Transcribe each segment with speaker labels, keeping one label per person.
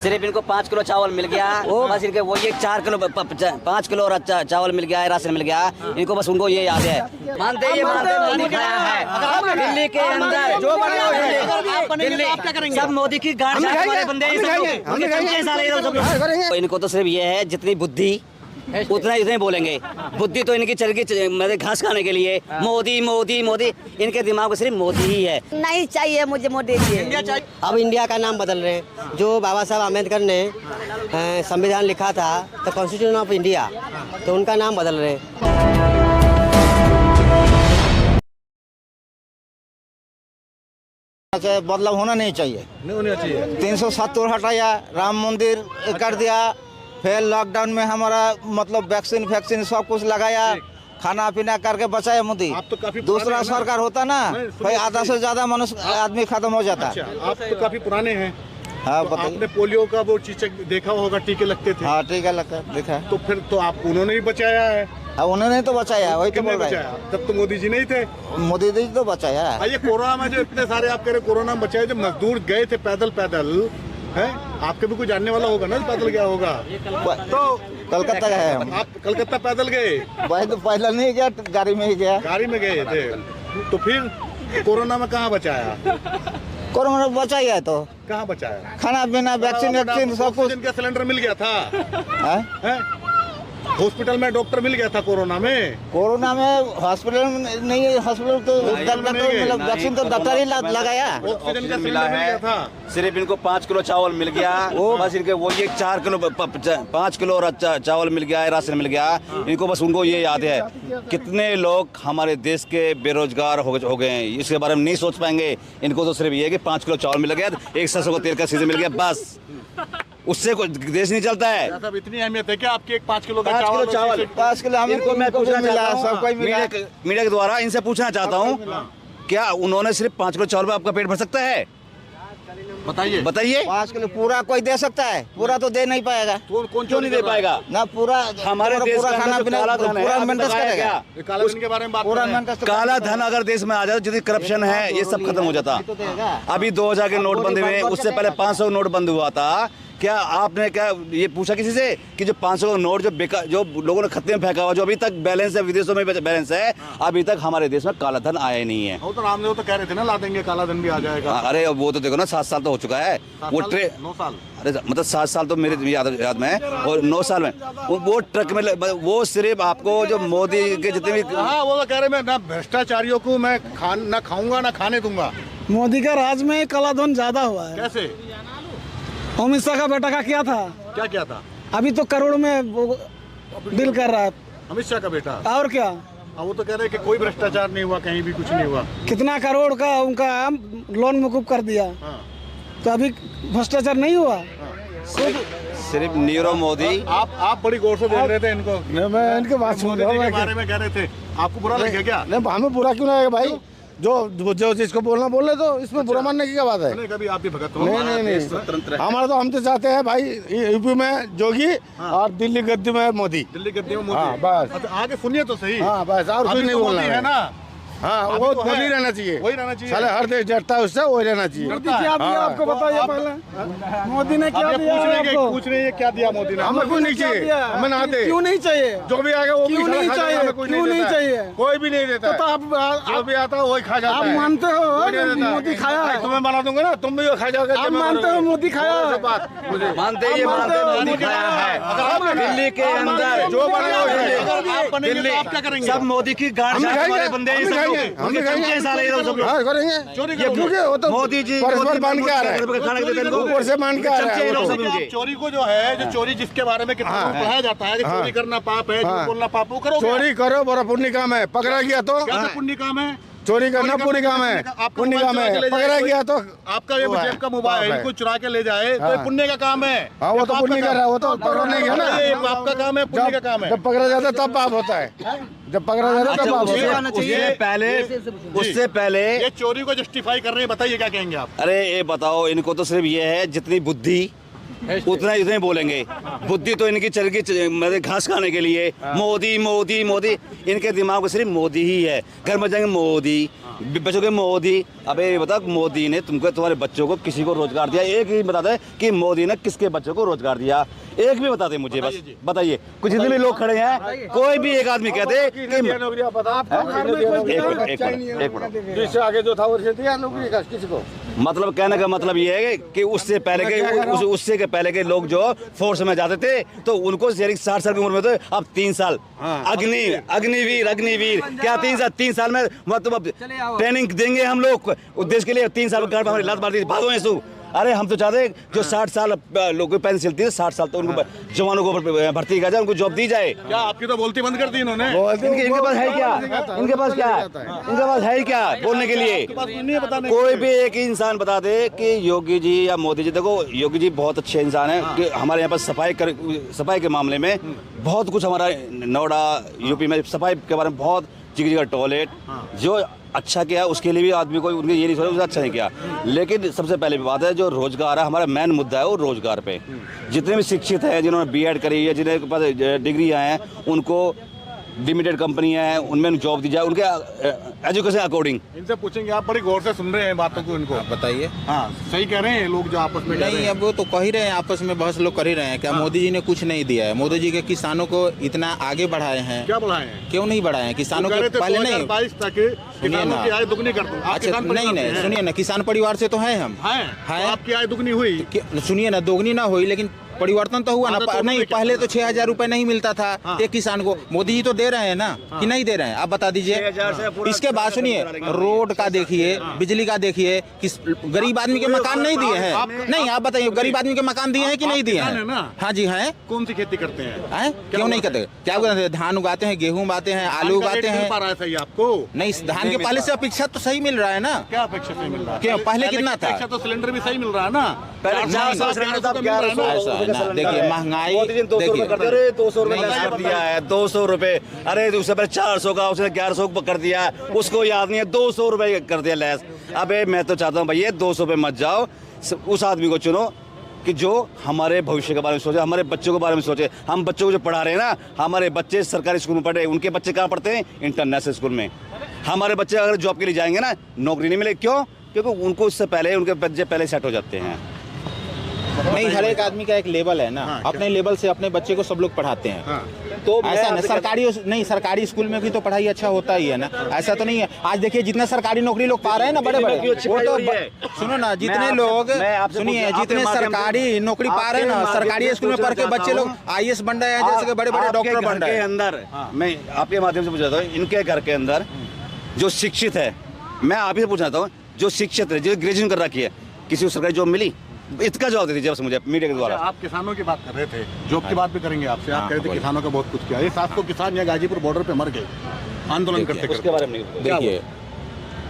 Speaker 1: सिर्फ इनको 5 किलो चावल मिल गया, बस इनके वो ये 4 किलो 5 किलो और चावल मिल गया है, राशन मिल गया इनको, बस उनको ये याद है। मानते मोदी खाया है दिल्ली के अंदर जो दिल्ली सब मोदी की गाड़ी वाले बंदे इनको तो सिर्फ ये है जितनी बुद्धि उतना इतने बोलेंगे। बुद्धि तो इनकी चल गई मतलब घास खाने के लिए, मोदी मोदी मोदी, इनके दिमाग में सिर्फ मोदी ही है।
Speaker 2: नहीं चाहिए मुझे मोदी जी।
Speaker 3: अब इंडिया का नाम बदल रहे हैं। जो बाबा साहब आम्बेडकर ने संविधान लिखा था तो कॉन्स्टिट्यूशन ऑफ इंडिया, तो उनका नाम बदल रहे हैं।
Speaker 4: बदलाव होना नहीं चाहिए, 370 हटाया, राम मंदिर कर दिया, फिर लॉकडाउन में हमारा मतलब वैक्सीन सब कुछ लगाया, खाना पीना करके बचाया मोदी।
Speaker 5: आप तो काफी
Speaker 4: दूसरा सरकार होता ना भाई आधा से ज्यादा मनुष्य आदमी खत्म हो जाता।
Speaker 5: अच्छा, आप तो काफी पुराने हैं।
Speaker 4: हाँ
Speaker 5: तो आपने पोलियो का वो चीचक देखा होगा, टीके लगते थे।
Speaker 4: हाँ टीका लगता देखा है।
Speaker 5: तो फिर तो आप उन्होंने ही बचाया है।
Speaker 4: हाँ उन्होंने तो बचाया, वही तो बोल रहा
Speaker 5: बचाया, तब तो मोदी जी नहीं थे।
Speaker 4: मोदी जी तो बचाया।
Speaker 5: ये कोरोना में जो इतने सारे आप कह रहे कोरोना में बचाए, जो मजदूर गए थे पैदल है, आपके भी कोई जानने वाला होगा ना पैदल गया होगा। तो
Speaker 4: कलकत्ता गए हम।
Speaker 5: आप कलकत्ता पैदल गए?
Speaker 4: तो पैदल नहीं गया, गाड़ी में ही गया।
Speaker 5: गाड़ी में गए थे। तो फिर कोरोना में कहाँ बचाया?
Speaker 4: कोरोना बचाया है तो
Speaker 5: कहाँ बचाया?
Speaker 4: खाना पीना वैक्सीन सब कुछ।
Speaker 5: इनका सिलेंडर मिल गया था,
Speaker 4: है?
Speaker 5: हॉस्पिटल में डॉक्टर मिल गया था कोरोना में।
Speaker 4: कोरोना में हॉस्पिटल में नहीं, हॉस्पिटल तो वैक्सीन तो डॉक्टर ही लगाया।
Speaker 5: ऑक्सीजन का सिलेंडर मिल गया था।
Speaker 1: सिर्फ इनको 5 किलो चावल मिल गया, बस इनके वो ये 4 किलो 5 किलो और चावल मिल गया है, राशन मिल गया इनको, बस उनको ये याद है। कितने लोग हमारे देश के बेरोजगार हो गए हैं, इसके बारे में नहीं सोच पाएंगे। इनको तो सिर्फ ये है कि 5 किलो चावल मिल गया, 1 सरसों का तेल का सीजन मिल गया, बस उससे कोई देश नहीं चलता है।
Speaker 5: सब इतनी अहमियत है क्या आपकी? 5 किलो का
Speaker 4: 5 किलो हमको मैं पूछना मिला, सबको मिला।
Speaker 1: मीडिया के द्वारा इनसे पूछना चाहता हूँ, क्या उन्होंने सिर्फ 5 किलो चावल में आपका पेट भर सकता है?
Speaker 5: बताइए।
Speaker 4: 5 किलो पूरा कोई दे सकता है? पूरा तो दे नहीं पाएगा।
Speaker 5: कौन
Speaker 1: क्यों नहीं दे पाएगा?
Speaker 4: ना पूरा
Speaker 1: हमारे देश
Speaker 4: पूरा खाना पीना पूरा मेंटेन करेगा।
Speaker 5: काला धन के बारे में बात
Speaker 4: पूरा
Speaker 5: कर रहे हैं।
Speaker 4: मेंटेन
Speaker 1: काला धन अगर देश में आ जाए, जितनी करप्शन है ये सब खत्म हो जाता। अभी 2000 के नोट बंद हुए, उससे पहले 500 नोट बंद हुआ था। क्या आपने क्या ये पूछा किसी से कि जो 500 का नोट जो लोगों ने खत्ते में फेंका हुआ, जो अभी तक बैलेंस है, विदेशों में बैलेंस है, अभी तक हमारे देश में काला धन आया ही नहीं है।
Speaker 5: वो तो रामदेव तो कह रहे थे ना, ला देंगे, काला धन भी आ जाएगा।
Speaker 1: अरे वो तो देखो ना, 7 साल तो हो चुका है वो
Speaker 5: 9 साल।
Speaker 1: अरे मतलब 7 साल तो मेरे याद में है, और 9 साल में वो ट्रक में वो सिर्फ आपको जो मोदी के जितने भी।
Speaker 5: हाँ वो तो कह रहे मैं ना भ्रष्टाचारियों को मैं ना खाऊंगा ना खाने दूंगा।
Speaker 6: मोदी का राज में काला धन ज्यादा हुआ है।
Speaker 5: कैसे?
Speaker 6: अमित शाह का बेटा का क्या था?
Speaker 5: क्या था?
Speaker 6: अभी तो करोड़ में वो डील कर रहा है।
Speaker 5: अमित शाह का बेटा?
Speaker 6: और क्या?
Speaker 5: वो तो कह रहे कि कोई भ्रष्टाचार नहीं हुआ, कहीं भी कुछ नहीं हुआ।
Speaker 6: कितना करोड़ का उनका लोन मौकूफ कर दिया।
Speaker 5: हाँ।
Speaker 6: तो अभी भ्रष्टाचार नहीं हुआ।
Speaker 1: सिर्फ नीरव मोदी।
Speaker 5: आप बड़ी गौर से देख रहे थे इनको।
Speaker 6: मैं इनके बात सुन
Speaker 5: मोदी जी के बारे में कह रहे थे, आपको बुरा लग गया क्या?
Speaker 7: नहीं, हमें बुरा क्यों लगेगा भाई? जो जिसको बोलना बोले, तो इसमें बुरा मानने की क्या बात है?
Speaker 5: नहीं, कभी आप भी भगत हो।
Speaker 7: नहीं, हमारा तो हम तो चाहते हैं भाई यूपी में जोगी और दिल्ली गद्दी में मोदी।
Speaker 5: दिल्ली गद्दी में मोदी।
Speaker 7: हाँ बस।
Speaker 5: अच्छा, आगे सुनिए तो सही।
Speaker 7: हाँ बस, और कुछ नहीं बोलना
Speaker 5: है ना।
Speaker 7: हाँ
Speaker 5: अभी
Speaker 7: वो
Speaker 5: तो
Speaker 7: मोदी
Speaker 5: है।
Speaker 7: रहना चाहिए।
Speaker 5: वही रहना चाहिए।
Speaker 7: साले हर देश डरता है उससे, वही रहना चाहिए।
Speaker 6: मोदी क्या दिया आपको बताइए पहले। मोदी ने क्या दिया आपको?
Speaker 5: पूछ रहे हैं क्या दिया मोदी ने?
Speaker 7: हमें कुछ नहीं चाहिए, हमें ना दे।
Speaker 6: क्यों नहीं चाहिए?
Speaker 7: जो भी आएगा वो भी
Speaker 6: क्यों नहीं चाहिए? क्यों नहीं चाहिए?
Speaker 7: कोई भी नहीं देता।
Speaker 6: तो आप
Speaker 7: जो भी आता है वही खा जाता
Speaker 6: आप
Speaker 7: है।
Speaker 6: मानते हो
Speaker 7: कोई नहीं देता।
Speaker 6: मोदी खाया है?
Speaker 7: तुम्हें बना दूंगा ना, तुम भी खा जाओगे।
Speaker 6: आप मानते हो मोदी खाया है?
Speaker 1: मानते मोदी खाया है दिल्ली के अंदर
Speaker 7: जो बनेगा
Speaker 1: दिल्ली
Speaker 5: आप क्या करेंगे?
Speaker 1: सब मोदी की गाड़ी वाले बंदे ही सब लोग।
Speaker 7: हम खाएंगे। हाँ करेंगे।
Speaker 5: ये
Speaker 7: क्योंकि वो तो
Speaker 1: मोदी जी
Speaker 7: परस्पर मान के आ रहा है,
Speaker 1: खाने के देते
Speaker 7: ऊपर से मान के आ रहा है वो तो।
Speaker 5: आप चोरी को जो है, जो चोरी जिसके बारे में कितना पढ़ाया जाता है कि चोरी करना पाप है, झूठ बोलना पाप, वो करो।
Speaker 7: चोरी करो, बड़ा पुण्य काम है। पकड़ा गया तो
Speaker 5: क्या पुण्य काम है?
Speaker 7: चोरी करना पुण्य काम है, पुण्य काम है। पकड़ा गया तो
Speaker 5: आपका ये जेब का मोबाइल इनको चुरा के ले जाए तो ये पुण्य का काम है।
Speaker 7: हाँ वो तो पुण्य कर रहा है, वो तो पकड़ा नहीं है ना।
Speaker 5: ये पाप का काम है, पुण्य का काम है।
Speaker 7: जब पकड़ा जाता है तब पाप होता है, जब पकड़ा जाता है तब पाप होता है।
Speaker 1: उससे पहले
Speaker 5: ये चोरी को जस्टिफाई कर रहे हैं, बताइए क्या कहेंगे आप?
Speaker 1: अरे ये बताओ, इनको तो सिर्फ ये है जितनी बुद्धि उतना इतने बोलेंगे। बुद्धि तो इनकी चल गई मतलब घास खाने के लिए, मोदी मोदी मोदी, इनके दिमाग में सिर्फ मोदी ही है। घर में जाएंगे मोदी, बच्चों के मोदी, अबे बता मोदी ने तुमको तुम्हारे बच्चों को किसी को रोजगार दिया? एक ही बता दे कि मोदी ने किसके बच्चों को रोजगार दिया, एक भी बता दे मुझे, बस बताइए। कुछ जितने भी लोग खड़े हैं कोई भी एक आदमी कहते कि एक मिनट,
Speaker 7: जिससे आगे जो था वो दिया नौकरी का किसी को।
Speaker 1: मतलब कहने का मतलब ये है कि उससे पहले के पहले के लोग जो फोर्स में जाते थे तो उनको 60 साल की उम्र में तो अब 3 साल अग्निवीर क्या 3 साल में मतलब ट्रेनिंग देंगे हम लोग देश के लिए। 3 साल घर में हमारी लात मार दी, भागो ऐसू। अरे हम तो चाहते हैं जो 60 साल लोगों की पेंशन चलती है 60 साल तो उनको जवानों को भर्ती किया जाए, उनको जॉब दी जाए।
Speaker 5: क्या आपकी तो बोलती बंद कर दी इन्होंने?
Speaker 1: इनके पास है क्या? इनके पास क्या है? इनके पास है क्या बोलने के लिए? कोई भी एक इंसान बता दे कि योगी जी या मोदी जी, देखो योगी जी बहुत अच्छे इंसान है कि हमारे यहाँ पर सफाई के मामले में बहुत कुछ, हमारा नोएडा यूपी में सफाई के बारे में बहुत जगह टॉयलेट जो अच्छा किया, उसके लिए भी आदमी को उनके ये नहीं सोचा अच्छा नहीं किया। लेकिन सबसे पहले बात है जो रोजगार है, हमारा मेन मुद्दा है वो रोजगार पे। जितने भी शिक्षित हैं, जिन्होंने बीएड करी है, जिनके पास डिग्री हैं, उनको लिमिटेड कंपनी है उनमें जॉब दी जाए उनके एजुकेशन अकॉर्डिंग।
Speaker 5: इनसे पूछेंगे, आप बड़ी गौर से सुन रहे हैं बातों को, इनको
Speaker 8: बताइए।
Speaker 5: हाँ सही कह रहे हैं लोग जो आपस में
Speaker 8: नहीं, अब वो तो कह ही रहे हैं, आपस में बहस लोग कर ही रहे हैं। क्या मोदी जी ने कुछ नहीं दिया है? मोदी जी के किसानों को इतना आगे बढ़ाए हैं।
Speaker 5: क्या बढ़ाए हैं?
Speaker 8: क्यों नहीं बढ़ाए हैं किसानों को? पहले नहीं,
Speaker 5: 2022 तक किसानों की आय दुगनी कर दूं।
Speaker 8: अच्छा नहीं, सुनिए ना, किसान परिवार से तो हैं हम,
Speaker 5: तो आपकी आय दुगनी हुई।
Speaker 8: सुनिए ना, दोगुनी ना हुई लेकिन परिवर्तन तो हुआ ना। नहीं, पहले तो 6,000 रुपए नहीं मिलता था एक किसान को। मोदी जी तो दे रहे हैं ना कि नहीं दे रहे हैं? आप बता दीजिए। इसके बाद सुनिए, रोड का देखिए, बिजली का देखिए, किस गरीब आदमी के मकान नहीं दिए हैं? नहीं, आप बताइए, गरीब आदमी के मकान दिए हैं कि नहीं दिए हैं? हाँ जी हैं।
Speaker 5: कौन सी खेती करते हैं?
Speaker 8: क्यों नहीं करते? क्या करते हैं? धान उगाते हैं, गेहूं उगाते हैं, आलू उगाते हैं।
Speaker 5: आपको
Speaker 8: नहीं, धान के पहले से अपेक्षा तो सही मिल रहा है ना।
Speaker 5: क्या अपेक्षा सही मिल रहा है?
Speaker 8: क्यों पहले कितना था?
Speaker 5: तो सिलेंडर भी सही मिल रहा है ना।
Speaker 8: देखिए महंगाई, देखिए
Speaker 1: 200 रुपए कर दिया है, 200 रुपए। अरे उससे पहले 400 का, उसने 1100 कर दिया, उसको याद नहीं है 200 रुपए कर दिया लेस। अबे मैं तो चाहता हूँ भैया 200 पे मत जाओ, उस आदमी को चुनो कि जो हमारे भविष्य के बारे में सोचे, हमारे बच्चों के बारे में सोचे। हम बच्चों को जो पढ़ा रहे हैं ना, हमारे बच्चे सरकारी स्कूल में पढ़े, उनके बच्चे कहाँ पढ़ते हैं? इंटरनेशनल स्कूल में। हमारे बच्चे अगर जॉब के लिए जाएंगे ना, नौकरी नहीं मिले। क्यों? क्योंकि उनको उससे पहले उनके बच्चे पहले सेट हो जाते हैं।
Speaker 8: नहीं, हर एक आदमी का एक लेवल है ना। अपने लेवल से अपने बच्चे को सब लोग पढ़ाते हैं। तो ऐसा ना सरकारी स्कूल में भी तो पढ़ाई अच्छा होता ही है ना, ऐसा तो नहीं है। आज देखिए जितना सरकारी नौकरी लोग पा रहे हैं ना, बड़े बड़े, वो तो सुनो ना, जितने लोग सुनिए, जितने सरकारी नौकरी पा रहे हैं ना, सरकारी स्कूल में पढ़ के बच्चे लोग IAS बन रहे हैं, जैसे बड़े बड़े डॉक्टर बन रहे हैं।
Speaker 1: अंदर मैं आपके माध्यम से पूछता हूँ, इनके घर के अंदर जो शिक्षित है, मैं आप ही से पूछना चाहता हूँ, जो शिक्षित है, जो ग्रेजुएशन कर रखी है, किसी को सरकारी जॉब मिली? इसका जवाब दे दीजिए बस मुझे मीडिया के द्वारा।
Speaker 5: आप किसानों की बात कर रहे थे, जॉब की बात भी करेंगे आपसे। आप कह रहे थे किसानों का बहुत कुछ किया। ये 700 किसान यहाँ गाजीपुर बॉर्डर पे मर गए आंदोलन करते करते।
Speaker 1: उसके बारे में
Speaker 8: देखिए,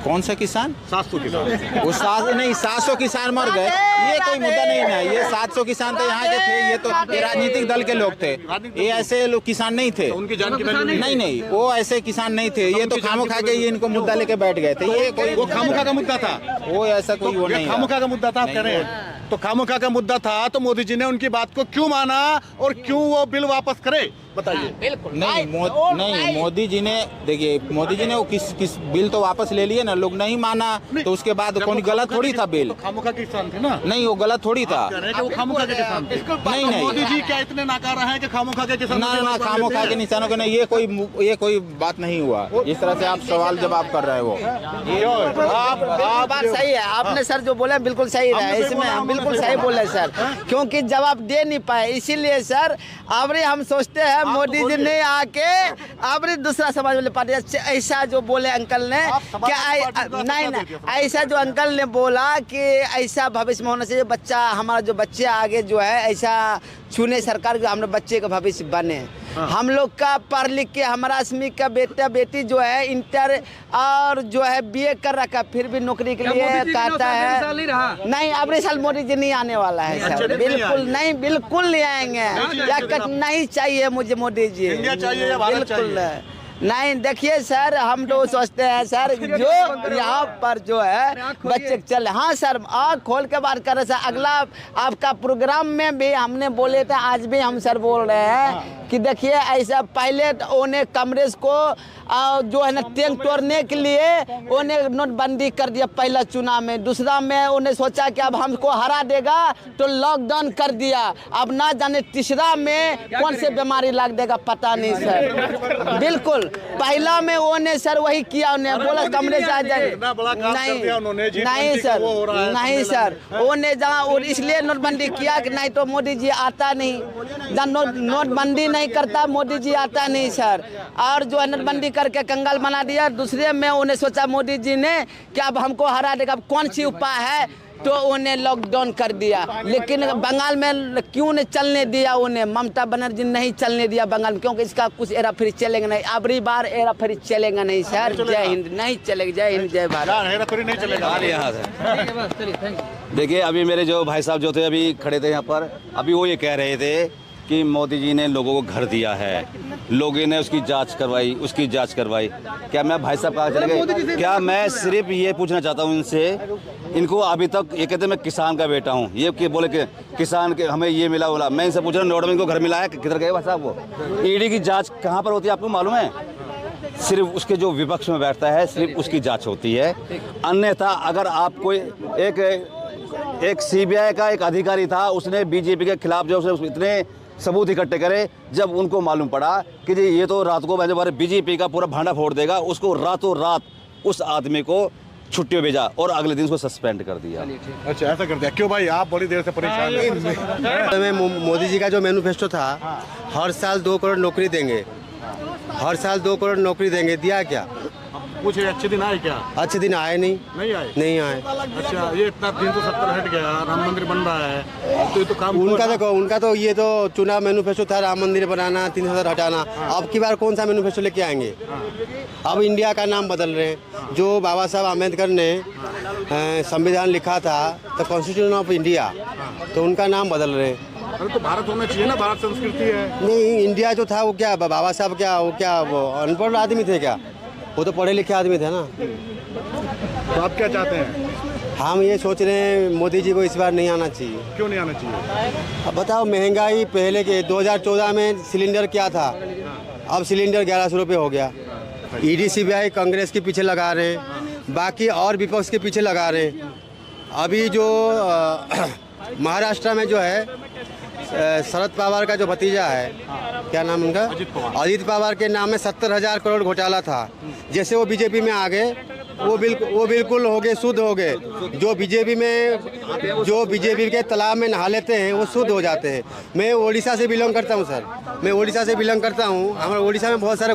Speaker 8: कौन सा किसान?
Speaker 5: 700 किसान।
Speaker 8: वो 700 किसान मर गए, ये कोई मुद्दा नहीं ना। ये 700 किसान तो यहाँ के थे, ये तो राजनीतिक दल के लोग थे, ये ऐसे लोग किसान नहीं थे।
Speaker 5: उनकी जान की
Speaker 8: नहीं, वो ऐसे किसान नहीं थे। ये तो खामो खा के ये इनको मुद्दा लेके बैठ गए थे। ये कोई
Speaker 5: वो खामोखा का मुद्दा था,
Speaker 8: वो ऐसा कोई वो नहीं।
Speaker 5: खामोखा का मुद्दा था आप कह रहे हैं? तो खामोखा का मुद्दा था तो मोदी जी ने उनकी बात को क्यों माना और क्यों वो बिल वापस करे, बताइए।
Speaker 8: नहीं, मोदी जी ने, देखिए मोदी जी ने वो किस बिल तो वापस ले लिए ना, लोग नहीं माना तो उसके बाद कोई गलत थोड़ी था बिल।
Speaker 5: खामोखा के किसान थे ना?
Speaker 8: नहीं, वो गलत थोड़ी था।
Speaker 5: वो खामोखा के किसान थे।
Speaker 8: नहीं,
Speaker 5: मोदी जी क्या इतने नाकारा हैं कि खामोखा के किसान?
Speaker 8: ना, खामोखा के निशानों के नहीं, ये कोई बात नहीं हुआ। इस तरह से आप सवाल जवाब कर रहे हो।
Speaker 2: आप बात सही है, आपने सर जो बोले बिल्कुल सही रहा है, इसमें हम बिल्कुल सही बोले सर, क्योंकि जवाब दे नहीं पाए। इसीलिए सर अब हम सोचते हैं मोदी जी ने आके अब दूसरा समाज वाले पार्टी ऐसा जो बोले अंकल ने, क्या नहीं, ऐसा जो अंकल ने बोला कि ऐसा भविष्य में होना चाहिए, बच्चा हमारा जो बच्चे आगे जो है ऐसा चुने सरकार जो हमारे बच्चे का भविष्य बने। हम लोग का पढ़ लिख के हमारा अस्मी का बेटा बेटी जो है इंटर और जो है BA कर रखा, फिर भी नौकरी के लिए कहता है नहीं, अगले साल मोदी जी नहीं आने वाला है सर, बिल्कुल नहीं, बिल्कुल नहीं आएंगे। या नहीं चाहिए मुझे मोदी जी,
Speaker 5: इंडिया चाहिए या भारत चाहिए?
Speaker 2: नहीं देखिए सर, हम तो सोचते हैं सर जो यहाँ पर जो है बच्चे चल, हाँ सर आँख खोल के बात कर रहे सर। अगला आपका प्रोग्राम में भी हमने बोले थे, आज भी हम सर बोल रहे हैं कि देखिए ऐसा पहले उन्हें कांग्रेस को जो है ना टैंक तोड़ने के लिए उन्हें नोटबंदी कर दिया पहला चुनाव में। दूसरा में उन्हें सोचा कि अब हमको हरा देगा तो लॉकडाउन कर दिया। अब ना जाने तीसरा में कौन से बीमारी लग देगा पता नहीं सर। बिल्कुल पहला में उन्हें सर वही किया, उन्हें बोला कांग्रेस आ जाए, नहीं सर, नहीं सर उन्हें जहाँ और इसलिए नोटबंदी किया कि नहीं तो मोदी जी आता नहीं, जहाँ नोटबंदी नहीं करता मोदी जी आता नहीं सर। और जो है नोटबंदी करके कंगाल बना दिया। दूसरे में उन्हें सोचा मोदी जी ने कि अब हमको हरा देगा, अब कौन सी उपाय है, तो उन्हें लॉकडाउन कर दिया। लेकिन बंगाल में क्यों नहीं चलने दिया उन्हें, ममता बनर्जी नहीं चलने दिया बंगाल में, क्योंकि इसका कुछ एरा फेरी चलेगा नहीं। अबरी बार एरा फेरी चलेगा नहीं सर। जय हिंद, नहीं चलेगा। जय हिंद, जय भारत।
Speaker 5: हेरा फेरी नहीं चलेगा
Speaker 1: यहाँ से देखिए, अभी मेरे जो भाई साहब जो थे अभी खड़े थे यहाँ पर, अभी वो ये कह रहे थे कि मोदी जी ने लोगों को घर दिया है, लोगों ने उसकी जांच करवाई, उसकी जांच करवाई। क्या मैं भाई साहब कहाँ चले गए? क्या मैं सिर्फ ये पूछना चाहता हूँ इनसे, इनको अभी तक ये कहते मैं किसान का बेटा हूँ, ये कि बोले कि किसान के हमें ये मिला बोला। मैं इनसे पूछ रहा हूँ नोट में इनको घर मिला है, किधर गए भाई साहब? वो ईडी की जाँच कहाँ पर होती है आपको मालूम है? सिर्फ उसके जो विपक्ष में बैठता है सिर्फ उसकी जाँच होती है। अन्यथा अगर आप कोई एक सीबीआई का एक अधिकारी था, उसने बीजेपी के खिलाफ जो उसने इतने सबूत इकट्ठे करे, जब उनको मालूम पड़ा कि जी ये तो रात को बीजेपी का पूरा भांडा फोड़ देगा, उसको रातों रात उस आदमी को छुट्टी भेजा और अगले दिन उसको सस्पेंड कर दिया।
Speaker 5: अच्छा ऐसा कर दिया, क्यों भाई आप बड़ी देर से परेशान हैं?
Speaker 3: मोदी जी का जो मैनिफेस्टो था, हर साल 2 करोड़ नौकरी देंगे, हर साल 2 करोड़ नौकरी देंगे, दिया क्या?
Speaker 5: कुछ अच्छे दिन आए क्या?
Speaker 3: अच्छे दिन आए नहीं, नहीं आए।
Speaker 5: अच्छा ये इतना 370 हट गया, राम मंदिर बन रहा है, तो ये तो काम
Speaker 3: उनका देखो, उनका तो ये तो चुनाव मैनिफेस्टो था, राम मंदिर बनाना, 370 हटाना। अब की बार कौन सा मैनिफेस्टो लेके आएंगे? अब इंडिया का नाम बदल रहे हैं। जो बाबा साहब आम्बेडकर ने संविधान लिखा था, तो कॉन्स्टिट्यूशन ऑफ इंडिया, तो उनका नाम बदल रहे हैं।
Speaker 5: अरे तो भारत होना चाहिए ना, भारत संस्कृति है।
Speaker 3: नहीं, इंडिया जो था वो क्या बाबा साहब क्या वो अनपढ़ आदमी थे क्या? वो तो पढ़े लिखे आदमी थे ना।
Speaker 5: तो आप क्या चाहते हैं?
Speaker 3: हम ये सोच रहे हैं मोदी जी को इस बार नहीं आना चाहिए।
Speaker 5: क्यों नहीं आना चाहिए?
Speaker 3: अब बताओ, महंगाई पहले के 2014 में सिलेंडर क्या था, अब सिलेंडर 1100 रुपये हो गया। ईडी सीबीआई कांग्रेस के पीछे लगा रहे हैं, बाकी और विपक्ष के पीछे लगा रहे हैं। अभी जो महाराष्ट्र में जो है शरद पवार का जो भतीजा है, क्या नाम उनका, अजीत पवार के नाम में 70,000 करोड़ घोटाला था। जैसे वो बीजेपी में आ गए, वो बिल्कुल हो गए, शुद्ध हो गए। जो बीजेपी के तालाब में नहा लेते हैं वो शुद्ध हो जाते हैं। मैं ओडिशा से बिलोंग करता हूँ सर, मैं ओडिशा से बिलोंग करता हूँ। हमारे ओडिशा में बहुत सारे